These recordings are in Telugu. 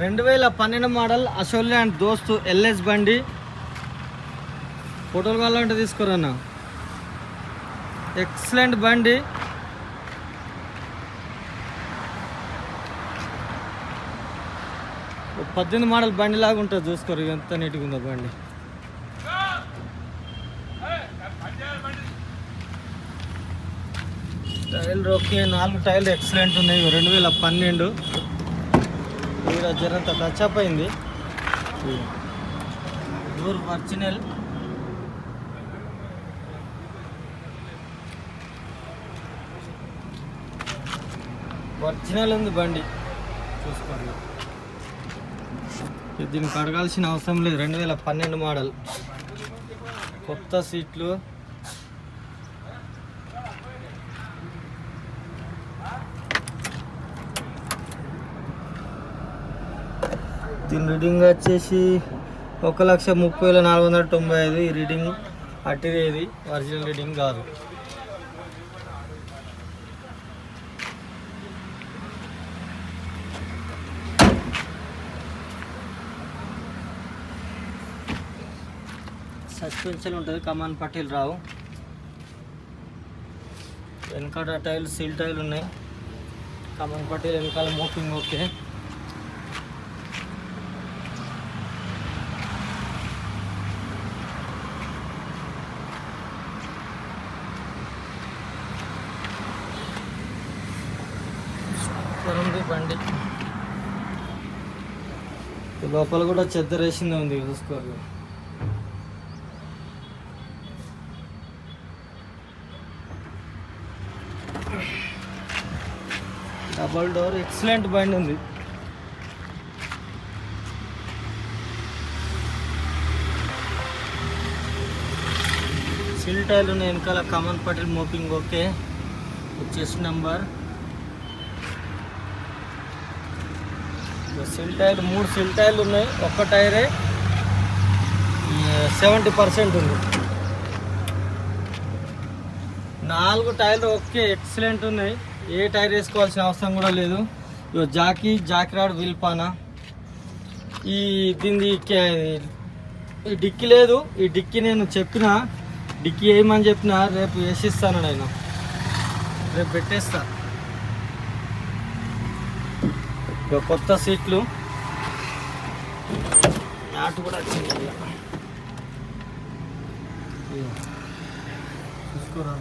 2012 మోడల్ అశోక్ అండ్ దోస్తు ఎల్ఎస్ బండి. ఫోటోలు కావాలంటే తీసుకురన్నా. ఎక్సలెంట్ బండి. ఒక 18 మోడల్ బండి లాగా ఉంటుంది, చూసుకోరు ఎంత నీట్గా ఉందో బండి. టైర్లు ఓకే, 4 టైర్లు ఎక్సలెంట్ ఉన్నాయి. 2012 జరంత టచ్అప్ అయింది. Door original. ఒరిజినల్ ఉంది బండి, చూసుకోండి. దీనికి అడగాల్సిన అవసరం లేదు. 2012 మోడల్, కొత్త సీట్లు. దీని రీడింగ్ వచ్చేసి 1,30,495. ఈ రీడింగ్ అట్టిది, ఒరిజినల్ రీడింగ్ కాదు. సస్పెన్షన్ ఉంటుంది, కమాన్ పట్టీలు రావు. వెనకాల టైర్లు సీల్ టైర్లు ఉన్నాయి. కమాన్ పట్టీలు వెనకాల మోపింగ్ ఓకే. ఉంది బండి. లోపల కూడా చెద్దరేసింది ఉంది, చూసుకోవాలి. డబల్ డోర్ ఎక్సలెంట్ బండి ఉంది. సిల్ టైర్లు ఉన్నాయి వెనకాల, కామన్ పటేల్ మోపింగ్ ఓకే. Chest number. సిల్ టైర్లు 3 సిల్ టైర్లు ఉన్నాయి. ఒక్క టైరే 70% ఉంది. 4 టైర్లు ఓకే, ఎక్సలెంట్ ఉన్నాయి. ఏ టైర్ వేసుకోవాల్సిన అవసరం కూడా లేదు. జాకీ రాడ్ విల్పానా. దీన్ని ఈ డిక్కీ లేదు. ఈ డిక్కీ నేను చెప్పిన డిక్కీ వేయమని చెప్పిన, రేపు వేసిస్తాను. నేను రేపు పెట్టేస్తా. కొత్త సీట్లు, నాటు కూడా వచ్చింది. చూసుకోరా.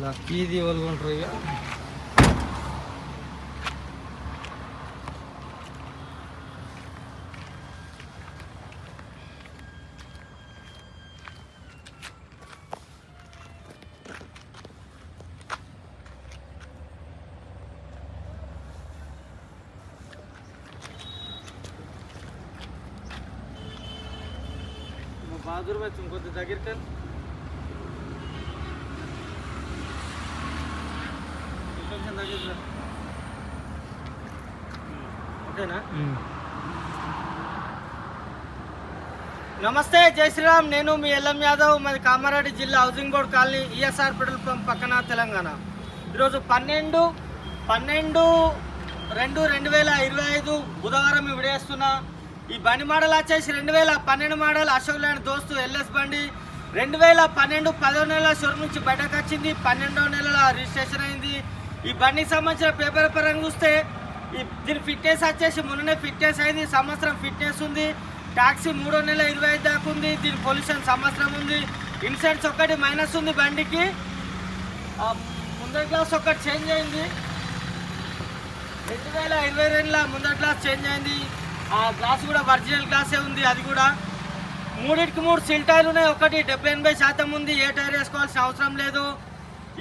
లక్కీది వాళ్ళు కొంటారు ఇక. बहादुर भाई तुमको तो जागीर कर ఓకేనా. నమస్తే, జై శ్రీరామ్. నేను మీ ఎల్ఎం యాదవ్. మాది కామారెడ్డి జిల్లా, housing board colony, ESR petrol pump పక్కన, తెలంగాణ. ఈరోజు 12/2/2025 బుధవారం విడేస్తున్నా. ఈ బండి మోడల్ వచ్చేసి 2012 మోడల్ అశోక్ ల్యాండ్ దోస్తు ఎల్ఎస్ బండి. 2012 10వ నెల షోరూమ్ నుంచి బయటకు వచ్చింది. 12వ నెలల రిజిస్ట్రేషన్ అయింది. ఈ బండికి సంబంధించిన పేపర్ పరంగా చూస్తే దీని ఫిట్నెస్ వచ్చేసి మొన్ననే ఫిట్నెస్ అయింది. సంవత్సరం ఫిట్నెస్ ఉంది. ట్యాక్సీ 3వ నెల 25 దాకా ఉంది. దీని పొల్యూషన్ సంవత్సరం ఉంది. ఇన్సూరెన్స్ ఒకటి మైనస్ ఉంది బండికి. ముందర గ్లాస్ ఒకటి చేంజ్ అయింది. 2022లో ముందర గ్లాస్ చేంజ్ అయింది. ఆ గ్లాస్ కూడా ఒరిజినల్ గ్లాసే ఉంది. అది కూడా 3 సిల్ టైర్లు ఉన్నాయి. ఒకటి 70-80% ఉంది. ఏ టైర్ వేసుకోవాల్సిన అవసరం లేదు.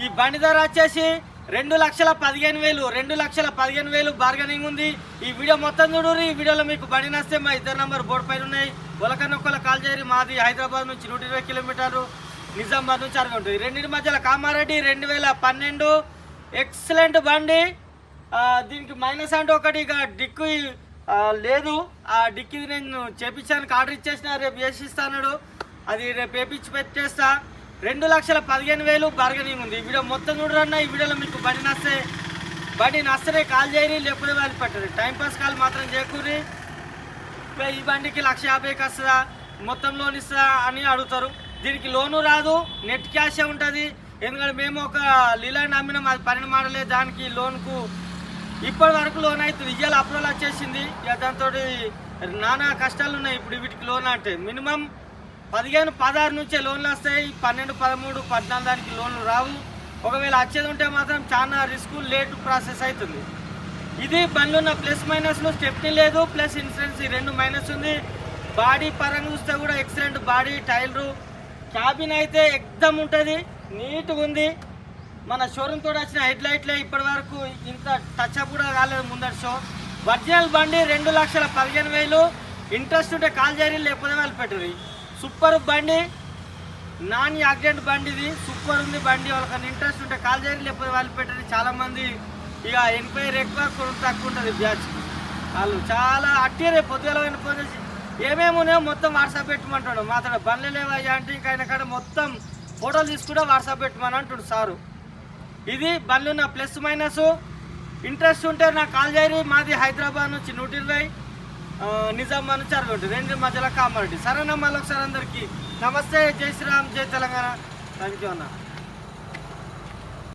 ఈ బండి ధర వచ్చేసి 2,15,000. 2,15,000 బార్గెనింగ్ ఉంది. ఈ వీడియో మొత్తం చూడరు. ఈ వీడియోలో మీకు బండి నస్తే మా ఇద్దరు నంబర్ బోర్డు పైన ఉన్నాయి. ఒకరికొకరు కాల్ చేయరు. మాది హైదరాబాద్ నుంచి 120 కిలోమీటర్లు, నిజామాబాద్ నుంచి 60 ఉంటుంది. రెండింటి మధ్యలో కామారెడ్డి. 2012 ఎక్సలెంట్ బండి. దీనికి మైనస్ అంటే ఒకటి, ఇక డిక్కు లేదు, ఆ డిక్కీది నేను చేపించడానికి ఆర్డర్ ఇచ్చేసిన, రేపు చేసిస్తాడు. అది రేపు వేపించి పెట్టేస్తా. 2,15,000 బార్గెనింగ్ ఉంది. ఈ వీడియో మొత్తం చూడరన్నా. ఈ వీడియోలో మీకు బండి నచ్చరే కాల్ చేయరి, లేకపోతే వాళ్ళు పెట్టరు. టైంపాస్ కాల్ మాత్రం చేయకూరి. ఈ బండికి 1,50,000కి వస్తుందా, మొత్తం లోన్ ఇస్తుందా అని అడుగుతారు. దీనికి లోను రాదు, నెట్ క్యాషే ఉంటుంది. ఎందుకంటే మేము ఒక లీలాండ్ అమ్మినాం, అది 12 మోడలే. దానికి లోన్కు ఇప్పటి వరకు లోన్ అవుతుంది. ఇవాళ అప్రూవల్ వచ్చేసింది. ఇక దాంతో నానా కష్టాలు ఉన్నాయి. ఇప్పుడు వీటికి లోన్ అంటే మినిమం 15, 16 నుంచే లోన్లు వస్తాయి. 12, 13, 14 దానికి లోన్లు రావు. ఒకవేళ వచ్చేది ఉంటే మాత్రం చాలా రిస్క్, లేట్ ప్రాసెస్ అవుతుంది. ఇది బండ్లు ఉన్న ప్లస్ మైనస్లు. స్టెప్నీ లేదు, ప్లస్ ఇన్సూరెన్స్, ఈ 2 మైనస్ ఉంది. బాడీ పరంగా చూస్తే కూడా ఎక్సలెంట్ బాడీ, టైర్లు, క్యాబిన్ అయితే ఎక్దమ్ ఉంటుంది, నీట్గా ఉంది. మన షోరూమ్ తోటి వచ్చిన హెడ్ లైట్లే ఇప్పటి వరకు ఇంత టచ్అప్ కూడా కాలేదు ముందటి షో. ఒరిజినల్ బండి 2,15,000. ఇంట్రెస్ట్ ఉంటే కాల్ చేయరు, లేకపోతే వాళ్ళు పెట్టరు. సూపర్ బండి, నాన్ యాక్సిడెంట్ బండి, ఇది సూపర్ ఉంది బండి. వాళ్ళకి ఇంట్రెస్ట్ ఉంటే కాల్ చేయరు, లేకపోతే వాళ్ళు పెట్టరు. చాలామంది ఇక ఎంక్వైరీ ఎక్కువ, కొంత తక్కువ ఉంటుంది బ్యాచ్. వాళ్ళు చాలా అట్టిరే. పొద్దుగా ఫోన్ చేసి ఏమేమి ఉన్నాయో మొత్తం వాట్సాప్ పెట్టమంటాడు. మాత్రం బండ్లు లేవయ్యా అంటే ఇంకా ఆయన కాడ మొత్తం ఫోటోలు తీసుకుంటే వాట్సాప్ పెట్టమని అంటాడు సారు. ఇది బండ్లు ఉన్న ప్లస్ మైనస్. ఇంట్రెస్ట్ ఉంటే నాకు కాల్ చేయరు. మాది హైదరాబాద్ నుంచి 120, నిజామాబాద్ నుంచి 60, 2 మధ్యలో కామారెడ్డి. సరేనా, మళ్ళీ ఒకసారి అందరికీ నమస్తే, జై శ్రీరామ్, జై తెలంగాణ. థ్యాంక్ యూ అన్న.